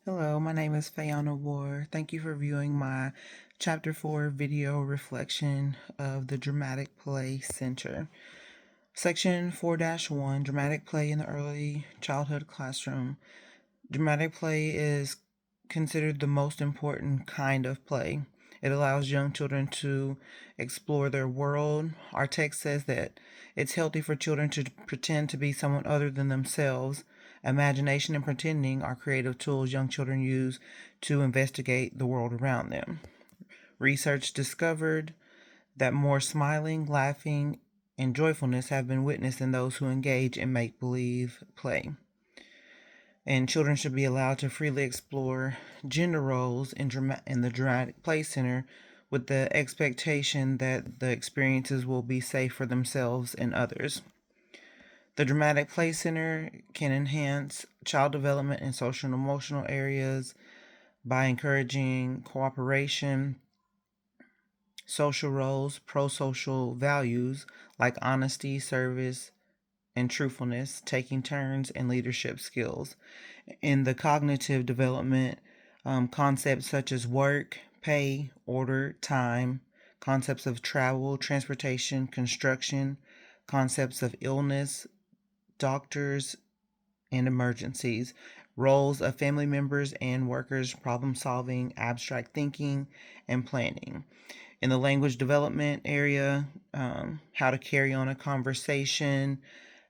Hello, my name is Fayana Ward. Thank you for viewing my Chapter 4 video reflection of the dramatic play Centrr. Section 4-1, Dramatic Play in the Early Childhood Classroom. Dramatic play is considered the most important kind of play. It allows young children to explore their world. Our text says that it's healthy for children to pretend to be someone other than themselves. Imagination and pretending are creative tools young children use to investigate the world around them. Research discovered that more smiling, laughing, and joyfulness have been witnessed in those who engage in make believe play. And children should be allowed to freely explore gender roles in the dramatic play center with the expectation that the experiences will be safe for themselves and others. The Dramatic Play Center can enhance child development in social and emotional areas by encouraging cooperation, social roles, pro social values like honesty, service, and truthfulness, taking turns, and leadership skills. In the cognitive development, concepts such as work, pay, order, time, concepts of travel, transportation, construction, concepts of illness, doctors, and emergencies, roles of family members and workers, problem solving, abstract thinking, and planning. In the language development area, how to carry on a conversation,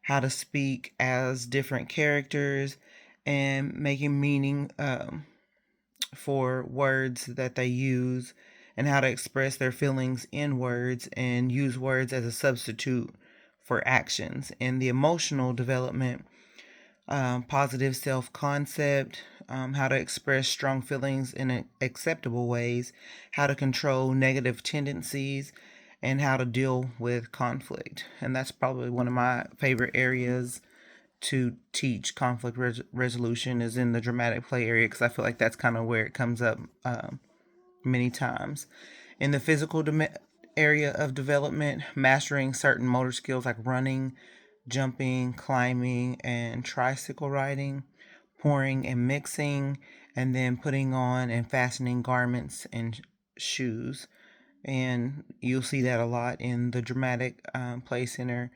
how to speak as different characters, and making meaning for words that they use, and how to express their feelings in words and use words as a substitute for actions. In the emotional development, positive self concept, how to express strong feelings in acceptable ways, how to control negative tendencies, and how to deal with conflict. And that's probably one of my favorite areas to teach conflict resolution is in the dramatic play area because I feel like that's kind of where it comes up many times. In the physical area of development, mastering certain motor skills like running, jumping, climbing, and tricycle riding, pouring and mixing, and then putting on and fastening garments and shoes. And you'll see that a lot in the dramatic play center.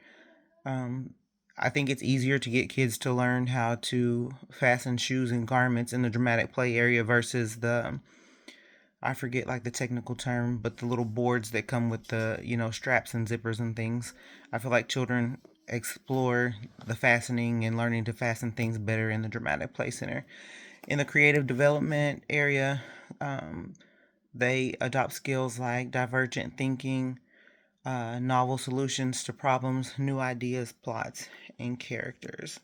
I think it's easier to get kids to learn how to fasten shoes and garments in the dramatic play area versus the I forget like the technical term, but the little boards that come with the, straps and zippers and things. I feel like children explore the fastening and learning to fasten things better in the dramatic play center. In the creative development area, they adopt skills like divergent thinking, novel solutions to problems, new ideas, plots, and characters.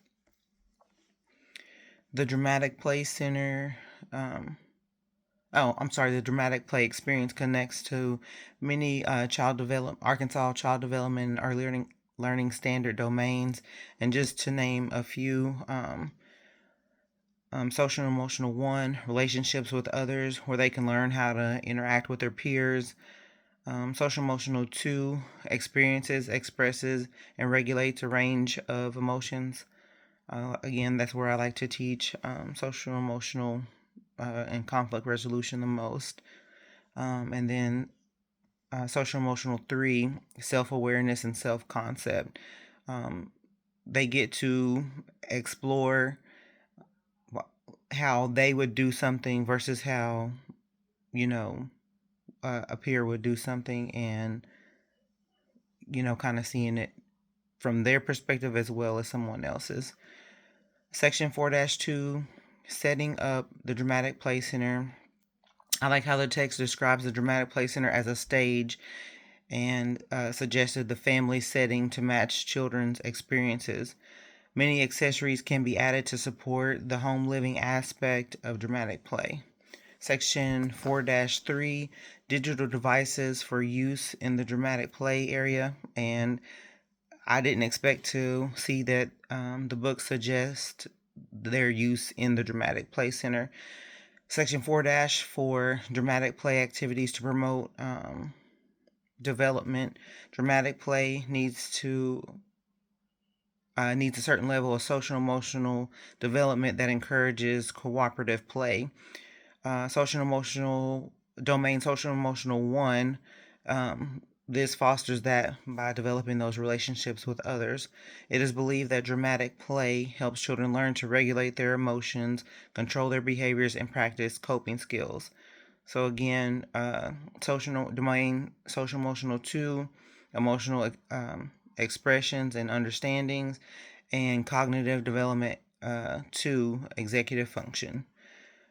The Dramatic Play Center, the Dramatic Play Experience connects to many Arkansas child development and early learning standard domains, and just to name a few. Social and emotional one, relationships with others, where they can learn how to interact with their peers. Social emotional two, experiences, expresses, and regulates a range of emotions. Again, that's where I like to teach social emotional and conflict resolution the most. And then social emotional three, self awareness and self concept. They get to explore how they would do something versus how, you know, a peer would do something, and kind of seeing it from their perspective as well as someone else's. Section 4-2, setting up the dramatic play center. I like how the text describes the dramatic play center as a stage and suggested the family setting to match children's experiences. Many accessories can be added to support the home living aspect of dramatic play. Section 4-3, digital devices for use in the dramatic play area. And I didn't expect to see that the book suggests their use in the dramatic play center. Section 4-4, dramatic play activities to promote development. Dramatic play needs to needs a certain level of social emotional development that encourages cooperative play. Social emotional domain, social emotional 1, this fosters that by developing those relationships with others. It is believed that dramatic play helps children learn to regulate their emotions, control their behaviors, and practice coping skills. So again, social domain, social emotional 2, emotional expressions and understandings, and cognitive development 2, executive function.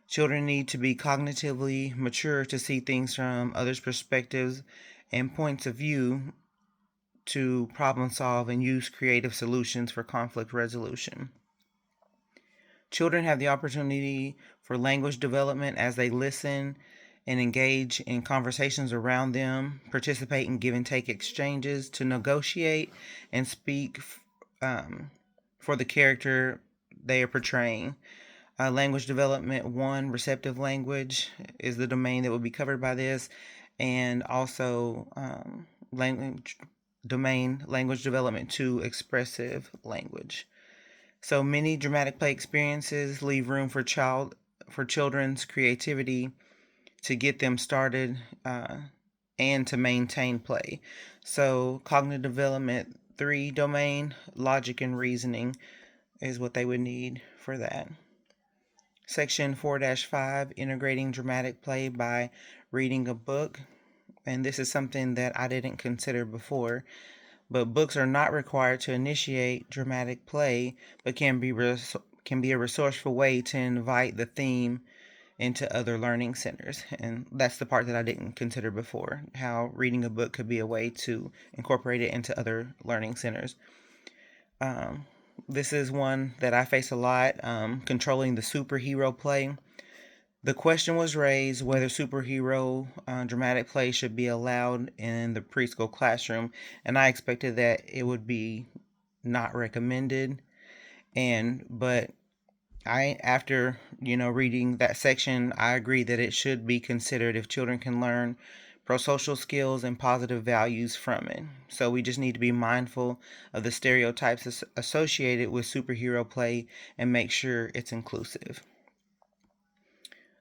Children need to be cognitively mature to see things from others' perspectives and points of view to problem solve and use creative solutions for conflict resolution. Children have the opportunity for language development as they listen and engage in conversations around them, participate in give and take exchanges, to negotiate and speak for the character they are portraying. Language development 1, receptive language, is the domain that would be covered by this, and also language development 2, expressive language. So many dramatic play experiences leave room for children's creativity to get them started and to maintain play. So cognitive development 3 domain, logic and reasoning, is what they would need for that. Section 4-5, integrating dramatic play by reading a book. And this is something that I didn't consider before. But books are not required to initiate dramatic play, but can be a resourceful way to invite the theme into other learning centers. And that's the part that I didn't consider before, how reading a book could be a way to incorporate it into other learning centers. This is one that I face a lot, controlling the superhero play. The question was raised whether superhero dramatic play should be allowed in the preschool classroom, and I expected that it would be not recommended. But after reading that section, I agree that it should be considered if children can learn pro-social skills and positive values from it. So we just need to be mindful of the stereotypes associated with superhero play and make sure it's inclusive.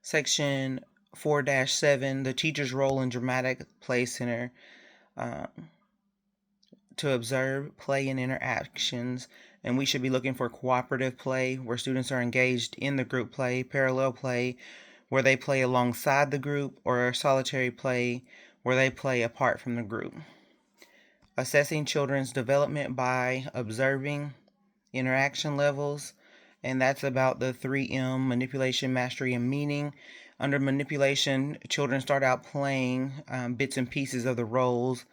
Section 4-7, the teacher's role in dramatic play center, to observe play and interactions. And we should be looking for cooperative play, where students are engaged in the group play, parallel play, where they play alongside the group, or solitary play, where they play apart from the group. Assessing children's development by observing interaction levels, and that's about the 3M: manipulation, mastery, and meaning. Under manipulation, children start out playing bits and pieces of the roles,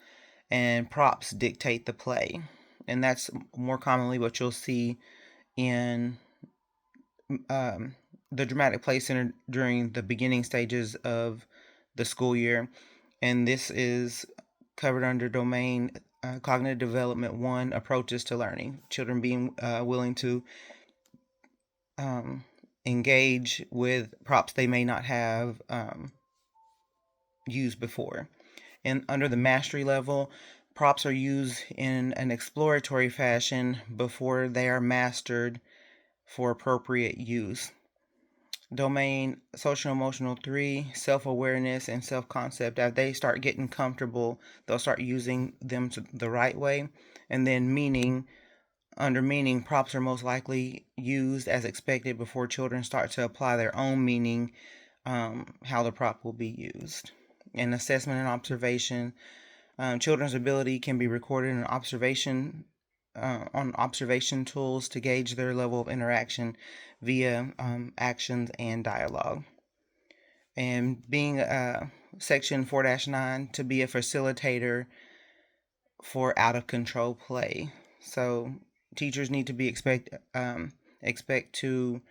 and props dictate the play. And that's more commonly what you'll see in the dramatic play center during the beginning stages of the school year. And this is covered under domain cognitive development 1, approaches to learning. Children being willing to engage with props they may not have used before. And under the mastery level, props are used in an exploratory fashion before they are mastered for appropriate use. Domain social emotional 3, self-awareness and self-concept. As they start getting comfortable, they'll start using them the right way. And then meaning, under meaning, props are most likely used as expected before children start to apply their own meaning, how the prop will be used. And assessment and observation. Children's ability can be recorded in observation on observation tools to gauge their level of interaction via actions and dialogue. And being section 4-9, to be a facilitator for out of control play. So teachers need to be expect to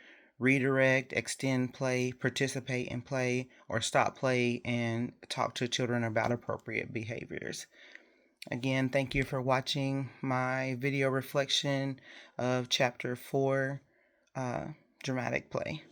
redirect, extend play, participate in play, or stop play and talk to children about appropriate behaviors. Again, thank you for watching my video reflection of Chapter 4, Dramatic Play.